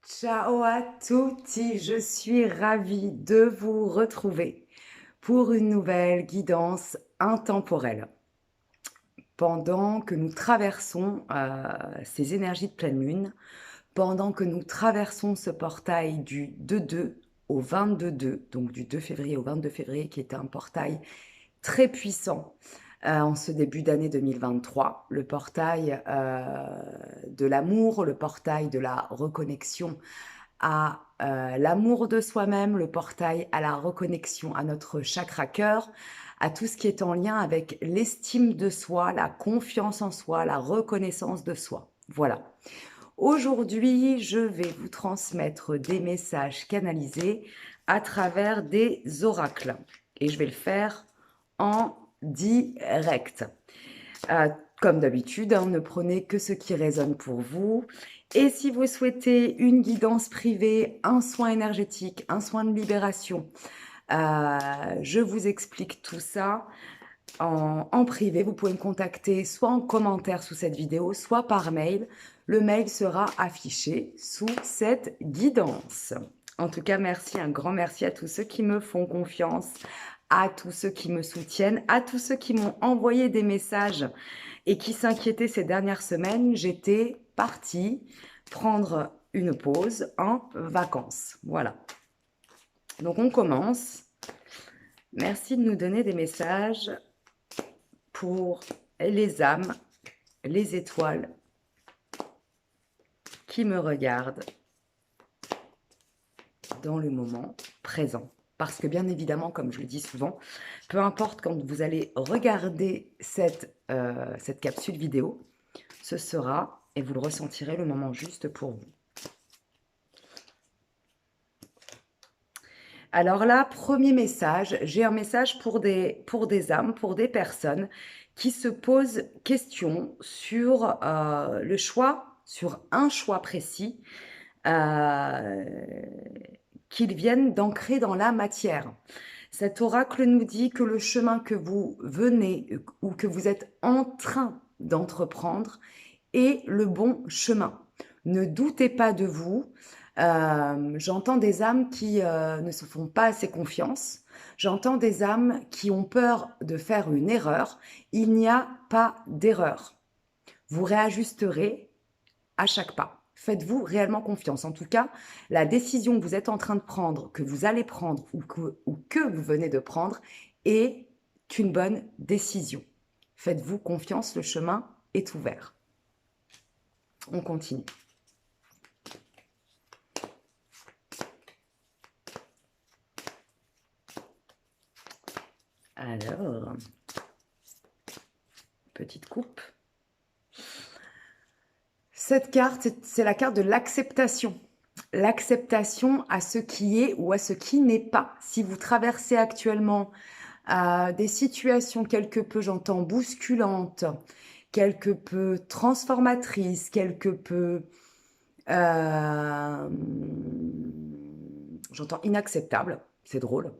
Ciao à tutti, je suis ravie de vous retrouver pour une nouvelle guidance intemporelle. Pendant que nous traversons ces énergies de pleine lune, pendant que nous traversons ce portail du 2-2 au 22-2, donc du 2 février au 22 février, qui est un portail très puissant en ce début d'année 2023, le portail de l'amour, le portail de la reconnexion à l'amour de soi-même, le portail à la reconnexion à notre chakra cœur, à tout ce qui est en lien avec l'estime de soi, la confiance en soi, la reconnaissance de soi. Voilà. Aujourd'hui, je vais vous transmettre des messages canalisés à travers des oracles. Et je vais le faire en direct. Comme d'habitude, hein, ne prenez que ce qui résonne pour vous. Et si vous souhaitez une guidance privée, un soin énergétique, un soin de libération, je vous explique tout ça en privé. Vous pouvez me contacter soit en commentaire sous cette vidéo, soit par mail. Le mail sera affiché sous cette guidance. En tout cas, merci, un grand merci à tous ceux qui me font confiance, à tous ceux qui me soutiennent, à tous ceux qui m'ont envoyé des messages et qui s'inquiétaient ces dernières semaines. J'étais partie prendre une pause en vacances. Voilà. Donc on commence. Merci de nous donner des messages pour les âmes, les étoiles qui me regardent dans le moment présent. Parce que bien évidemment, comme je le dis souvent, peu importe quand vous allez regarder cette capsule vidéo, ce sera, et vous le ressentirez, le moment juste pour vous. Alors là, premier message, j'ai un message pour des âmes, pour des personnes qui se posent question sur le choix, sur un choix précis qu'ils viennent d'ancrer dans la matière. Cet oracle nous dit que le chemin que vous venez ou que vous êtes en train d'entreprendre est le bon chemin. Ne doutez pas de vous. J'entends des âmes qui ne se font pas assez confiance. J'entends des âmes qui ont peur de faire une erreur. Il n'y a pas d'erreur. Vous réajusterez à chaque pas. Faites-vous réellement confiance. En tout cas, la décision que vous êtes en train de prendre, que vous allez prendre ou que vous venez de prendre est une bonne décision. Faites-vous confiance, le chemin est ouvert. On continue. Alors, petite coupe. Cette carte, c'est la carte de l'acceptation. L'acceptation à ce qui est ou à ce qui n'est pas. Si vous traversez actuellement des situations quelque peu, j'entends, bousculantes, quelque peu transformatrices, quelque peu, j'entends inacceptables, c'est drôle,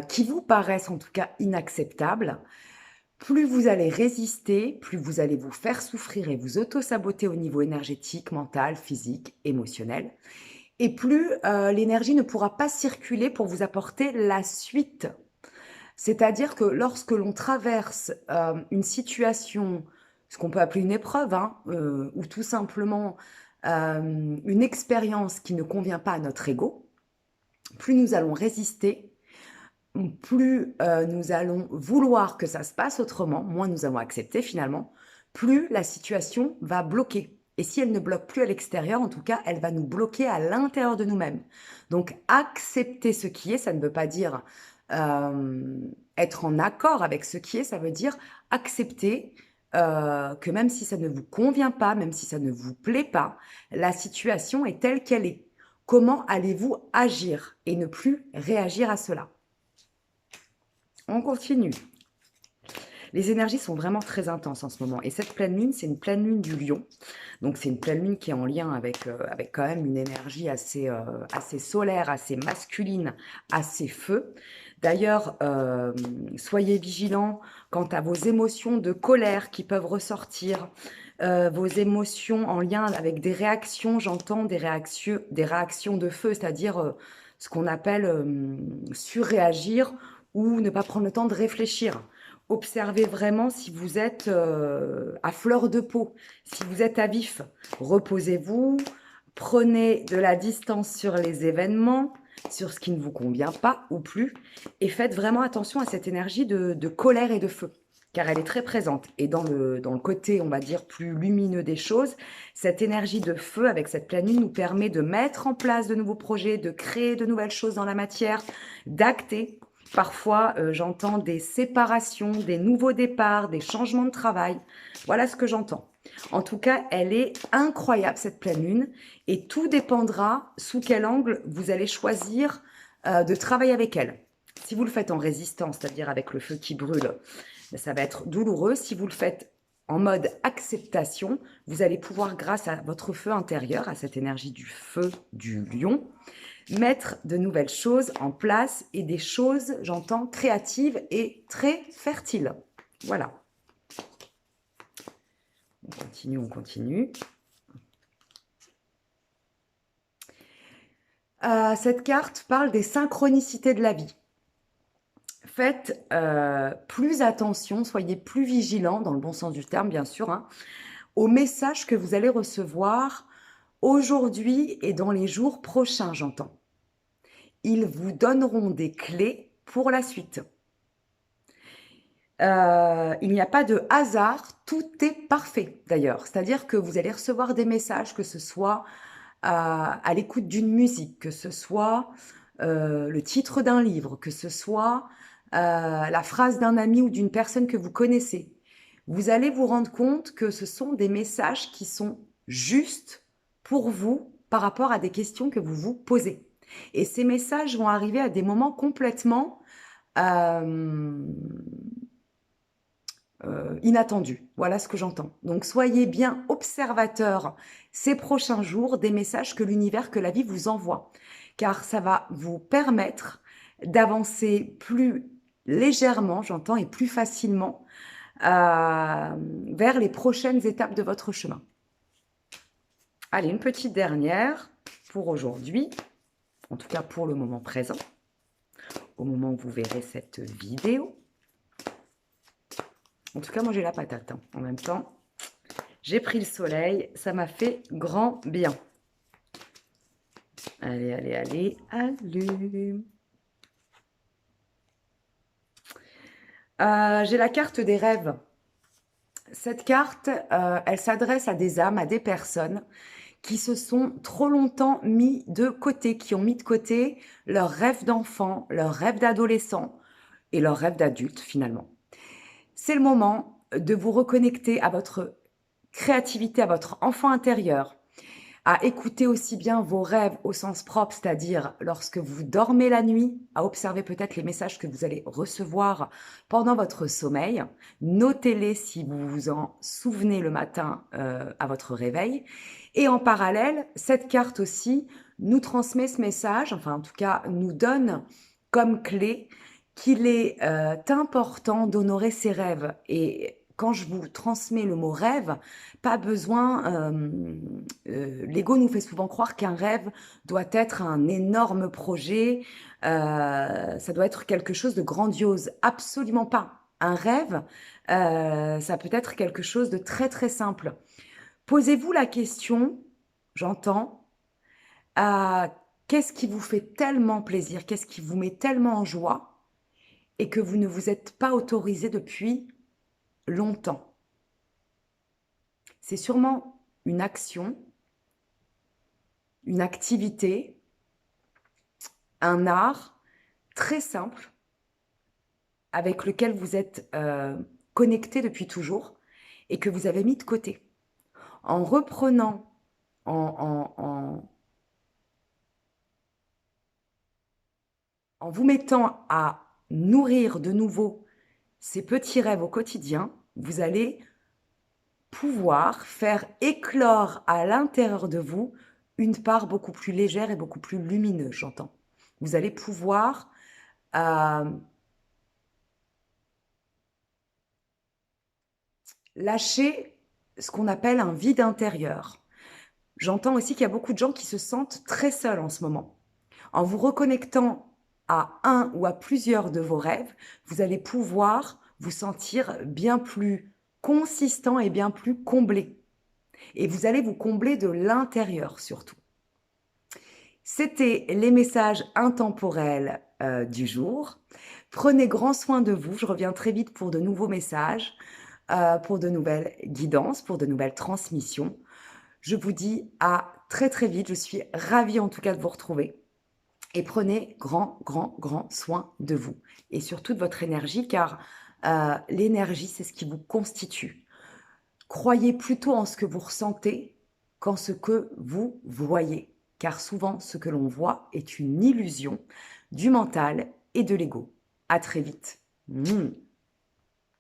qui vous paraissent en tout cas inacceptables, plus vous allez résister, plus vous allez vous faire souffrir et vous auto-saboter au niveau énergétique, mental, physique, émotionnel, et plus l'énergie ne pourra pas circuler pour vous apporter la suite. C'est-à-dire que lorsque l'on traverse une situation, ce qu'on peut appeler une épreuve, hein, ou tout simplement une expérience qui ne convient pas à notre ego, plus nous allons résister, plus nous allons vouloir que ça se passe autrement, moins nous allons accepter finalement, plus la situation va bloquer. Et si elle ne bloque plus à l'extérieur, en tout cas, elle va nous bloquer à l'intérieur de nous-mêmes. Donc, accepter ce qui est, ça ne veut pas dire être en accord avec ce qui est, ça veut dire accepter que même si ça ne vous convient pas, même si ça ne vous plaît pas, la situation est telle qu'elle est. Comment allez-vous agir et ne plus réagir à cela? On continue. Les énergies sont vraiment très intenses en ce moment. Et cette pleine lune, c'est une pleine lune du lion. Donc, c'est une pleine lune qui est en lien avec quand même une énergie assez solaire, assez masculine, assez feu. D'ailleurs, soyez vigilants quant à vos émotions de colère qui peuvent ressortir, vos émotions en lien avec des réactions, j'entends des réactions de feu, c'est-à-dire ce qu'on appelle surréagir ou ne pas prendre le temps de réfléchir. Observez vraiment si vous êtes à fleur de peau, si vous êtes à vif. Reposez-vous, prenez de la distance sur les événements, sur ce qui ne vous convient pas ou plus, et faites vraiment attention à cette énergie de colère et de feu, car elle est très présente. Et dans le côté, on va dire, plus lumineux des choses, cette énergie de feu avec cette pleine lune nous permet de mettre en place de nouveaux projets, de créer de nouvelles choses dans la matière, d'acter. Parfois, j'entends des séparations, des nouveaux départs, des changements de travail. Voilà ce que j'entends. En tout cas, elle est incroyable, cette pleine lune, et tout dépendra sous quel angle vous allez choisir de travailler avec elle. Si vous le faites en résistance, c'est-à-dire avec le feu qui brûle, ça va être douloureux. Si vous le faites en mode acceptation, vous allez pouvoir, grâce à votre feu intérieur, à cette énergie du feu du lion, mettre de nouvelles choses en place et des choses, j'entends, créatives et très fertiles. Voilà. On continue, on continue. Cette carte parle des synchronicités de la vie. Faites plus attention, soyez plus vigilants, dans le bon sens du terme, bien sûr, hein, aux messages que vous allez recevoir aujourd'hui et dans les jours prochains, j'entends. Ils vous donneront des clés pour la suite. Il n'y a pas de hasard, tout est parfait d'ailleurs. C'est-à-dire que vous allez recevoir des messages, que ce soit à l'écoute d'une musique, que ce soit le titre d'un livre, que ce soit la phrase d'un ami ou d'une personne que vous connaissez. Vous allez vous rendre compte que ce sont des messages qui sont justes pour vous par rapport à des questions que vous vous posez. Et ces messages vont arriver à des moments complètement inattendus. Voilà ce que j'entends. Donc soyez bien observateurs ces prochains jours des messages que l'univers, que la vie vous envoie. Car ça va vous permettre d'avancer plus légèrement, j'entends, et plus facilement vers les prochaines étapes de votre chemin. Allez, une petite dernière pour aujourd'hui, en tout cas pour le moment présent, au moment où vous verrez cette vidéo. En tout cas, moi j'ai la patate, hein. En même temps, j'ai pris le soleil, ça m'a fait grand bien. Allez, allez, allez, allume. J'ai la carte des rêves. Cette carte, elle s'adresse à des âmes, à des personnes qui se sont trop longtemps mis de côté, qui ont mis de côté leurs rêves d'enfant, leurs rêves d'adolescent et leurs rêves d'adulte finalement. C'est le moment de vous reconnecter à votre créativité, à votre enfant intérieur, à écouter aussi bien vos rêves au sens propre, c'est-à-dire lorsque vous dormez la nuit, à observer peut-être les messages que vous allez recevoir pendant votre sommeil. Notez-les si vous vous en souvenez le matin à votre réveil. Et en parallèle, cette carte aussi nous transmet ce message, enfin en tout cas nous donne comme clé qu'il est important d'honorer ses rêves. Et quand je vous transmets le mot rêve, pas besoin, l'ego nous fait souvent croire qu'un rêve doit être un énorme projet, ça doit être quelque chose de grandiose. Absolument pas. Un rêve, ça peut être quelque chose de très très simple. Posez-vous la question, j'entends, qu'est-ce qui vous fait tellement plaisir, qu'est-ce qui vous met tellement en joie et que vous ne vous êtes pas autorisé depuis longtemps. C'est sûrement une action, une activité, un art très simple avec lequel vous êtes connecté depuis toujours et que vous avez mis de côté. En reprenant, en vous mettant à nourrir de nouveau ces petits rêves au quotidien, vous allez pouvoir faire éclore à l'intérieur de vous une part beaucoup plus légère et beaucoup plus lumineuse, j'entends. Vous allez pouvoir lâcher ce qu'on appelle un vide intérieur. J'entends aussi qu'il y a beaucoup de gens qui se sentent très seuls en ce moment. En vous reconnectant à un ou à plusieurs de vos rêves, vous allez pouvoir vous sentir bien plus consistant et bien plus comblé. Et vous allez vous combler de l'intérieur surtout. C'était les messages intemporels du jour. Prenez grand soin de vous. Je reviens très vite pour de nouveaux messages, pour de nouvelles guidances, pour de nouvelles transmissions. Je vous dis à très très vite. Je suis ravie en tout cas de vous retrouver. Et prenez grand soin de vous et surtout de votre énergie car l'énergie, c'est ce qui vous constitue. Croyez plutôt en ce que vous ressentez qu'en ce que vous voyez, car souvent ce que l'on voit est une illusion du mental et de l'ego. À très vite.